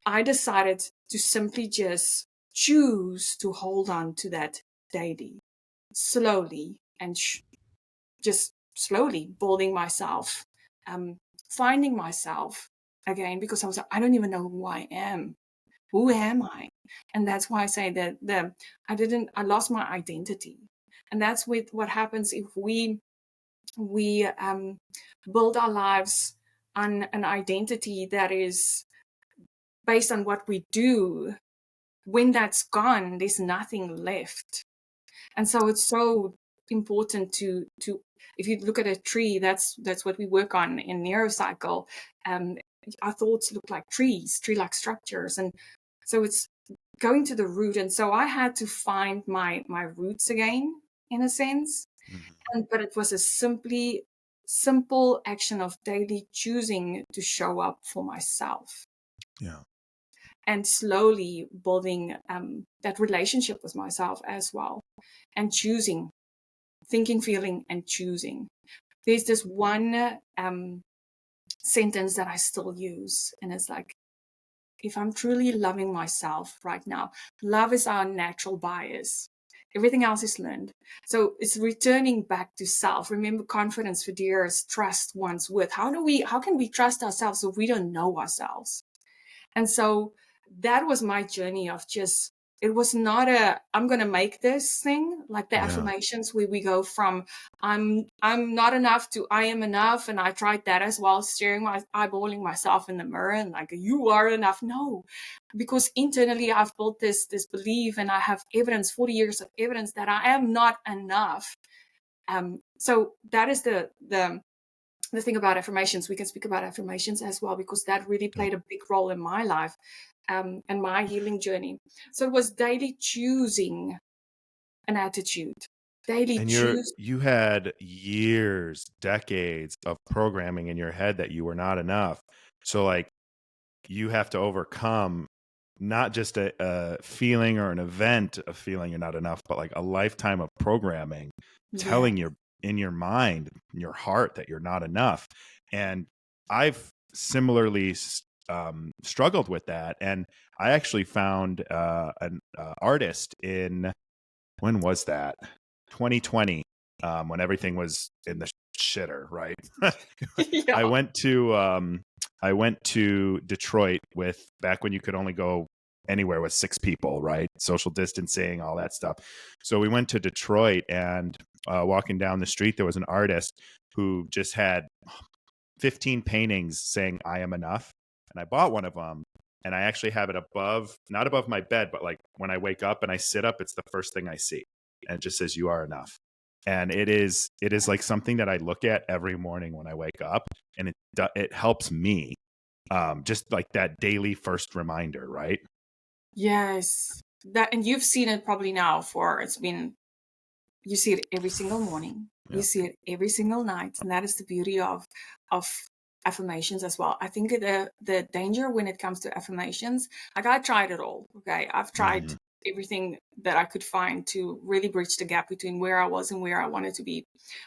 I decided to simply just choose to hold on to that daily, slowly, and just slowly building myself, um, finding myself again, because I was like, I don't even know who I am. Who am I? And that's why I say that I lost my identity. And that's with what happens if we build our lives on an identity that is based on what we do. When that's gone, there's nothing left. And so it's so important to if you look at a tree, that's what we work on in neurocycle. Um, our thoughts look like tree-like structures, and so it's going to the root. And so I had to find my roots again, in a sense. But it was a simple action of daily choosing to show up for myself, Yeah. and slowly building that relationship with myself as well, and choosing, thinking, feeling, and choosing. There's this one sentence that I still use, and it's like, if I'm truly loving myself right now, love is our natural bias. Everything else is learned. So it's returning back to self. Remember, confidence, fideris, trust, one's worth. How can we trust ourselves if we don't know ourselves? And so that was my journey of just, it was not I'm going to make this thing like the affirmations where we go from I'm not enough to I am enough. And I tried that as well, eyeballing myself in the mirror and like, you are enough. No, because internally I've built this belief, and I have evidence, 40 years of evidence that I am not enough. So that is the thing about affirmations. We can speak about affirmations as well, because that really played a big role in my life and my healing journey. So it was daily choosing an attitude, daily And choose. you had years, decades of programming in your head that you were not enough. So like you have to overcome not just a feeling or an event of feeling you're not enough, but like a lifetime of programming Yeah. telling your in your mind, in your heart that you're not enough. And I've similarly struggled with that. And I actually found an artist in, when was that? 2020, when everything was in the shitter, right? I Yeah. went to I went to Detroit with back when you could only go anywhere with 6 people, right? Social distancing, all that stuff. So we went to Detroit, and walking down the street, there was an artist who just had 15 paintings saying "I am enough," and I bought one of them. And I actually have it above, not above my bed, but like when I wake up and I sit up, it's the first thing I see, and it just says "You are enough." And it is like something that I look at every morning when I wake up, and it helps me, just like that daily first reminder, right? Yes. That, and you've seen it probably now you see it every single morning. You Yeah. see it every single night. And that is the beauty of affirmations as well. I think the danger when it comes to affirmations, like I tried it all. Okay. I've tried Mhm. everything that I could find to really bridge the gap between where I was and where I wanted to be.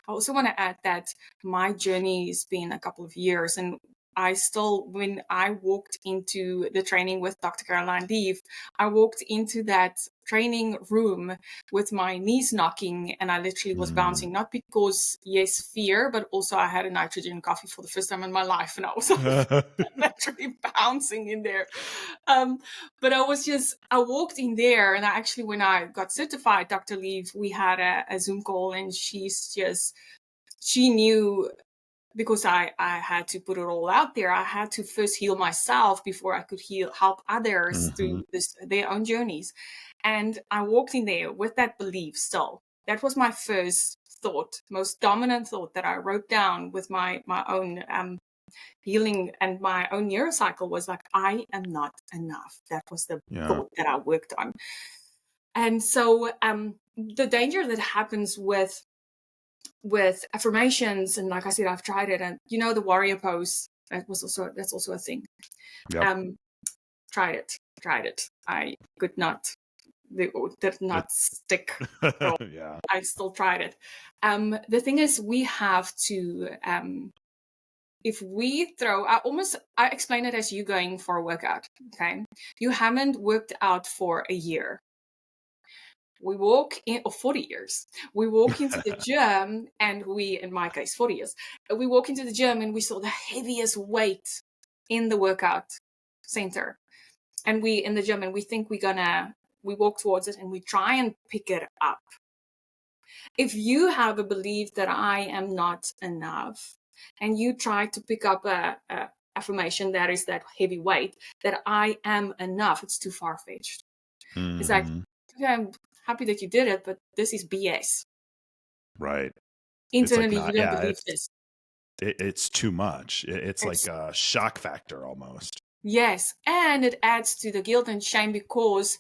I also want to add that my journey has been a couple of years, and when I walked into the training with Dr. Caroline Leaf, I walked into that training room with my knees knocking, and I literally was bouncing, not because, yes, fear, but also I had a nitrogen coffee for the first time in my life, and I was literally bouncing in there. But I walked in there, and when I got certified, Dr. Leaf, we had a Zoom call, and she knew, because I had to put it all out there. I had to first heal myself before I could help others Mhm. through their own journeys. And I walked in there with that belief still. That was my first thought, most dominant thought that I wrote down with my own healing and my own neurocycle, was like, I am not enough. That was the Yeah. thought that I worked on. And so the danger that happens with affirmations, and like I said, I've tried it, and the warrior pose, that's also a thing. Yep. um tried it. I could not, did It, not stick at all. yeah. I still tried it. The thing is, we have to if we throw, I explain it as you going for a workout. Okay. You haven't worked out for a year. We walk in, or 40 years, we walk into the gym and in my case, 40 years, we walk into the gym and we saw the heaviest weight in the workout center. And we in the gym and we think we walk towards it and we try and pick it up. If you have a belief that I am not enough and you try to pick up a affirmation that is that heavy weight, that I am enough, it's too far-fetched. It's like, okay, I'm happy that you did it, but this is BS. Right. Internally, you don't believe this. It's too much. It's like a shock factor almost. Yes. And it adds to the guilt and shame, because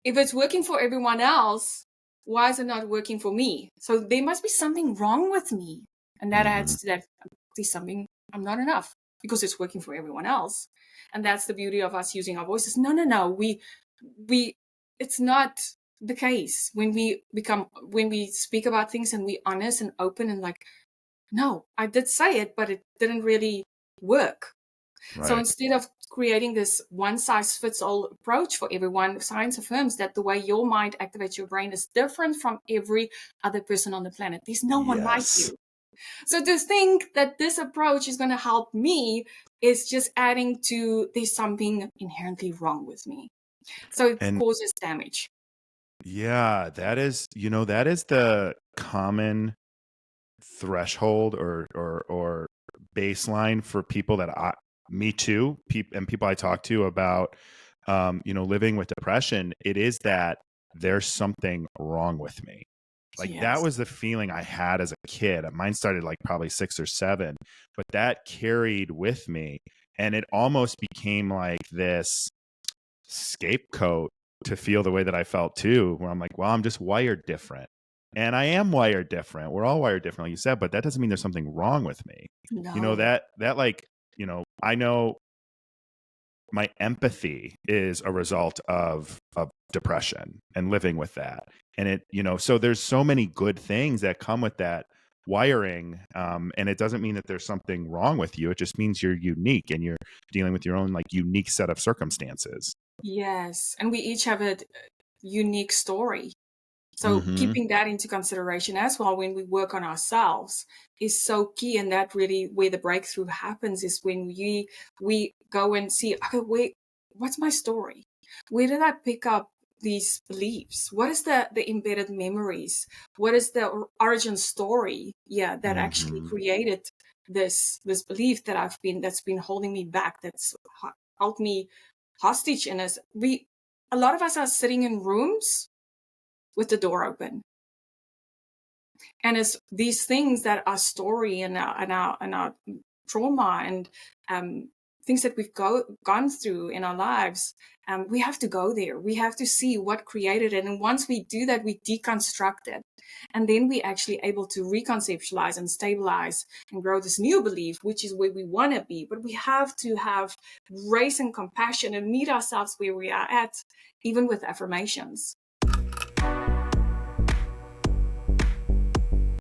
if it's working for everyone else, why is it not working for me? So there must be something wrong with me. And that adds to that, there's something, I'm not enough because it's working for everyone else. And that's the beauty of us using our voices. No. We, it's not the case when we speak about things and we honest and open and like, no, I did say it, but it didn't really work. Right. So instead of creating this one size fits all approach for everyone, science affirms that the way your mind activates your brain is different from every other person on the planet. There's no one like you. So to think that this approach is going to help me is just adding to there's something inherently wrong with me. So it causes damage. Yeah, that is the common threshold or baseline for people that me too, and people I talk to about, living with depression. It is that there's something wrong with me. Like that was the feeling I had as a kid. Mine started like probably 6 or 7, but that carried with me, and it almost became like this scapegoat to feel the way that I felt too, where I'm like, well, I'm just wired different. And I am wired different. We're all wired different, like you said, but that doesn't mean there's something wrong with me. No. That like, I know my empathy is a result of depression and living with that. And it, so there's so many good things that come with that wiring. And it doesn't mean that there's something wrong with you. It just means you're unique and you're dealing with your own like unique set of circumstances. Yes. And we each have a unique story. So keeping that into consideration as well when we work on ourselves is so key. And that really where the breakthrough happens is when we go and see, okay, what's my story? Where did I pick up these beliefs? What is the embedded memories? What is the origin story? Yeah, that actually created this belief that's been holding me back, that's held me hostage in us. A lot of us are sitting in rooms with the door open. And it's these things that are story and our trauma and things that we've gone through in our lives, we have to go there. We have to see what created it. And once we do that, we deconstruct it. And then we're actually able to reconceptualize and stabilize and grow this new belief, which is where we want to be. But we have to have grace and compassion and meet ourselves where we are at, even with affirmations.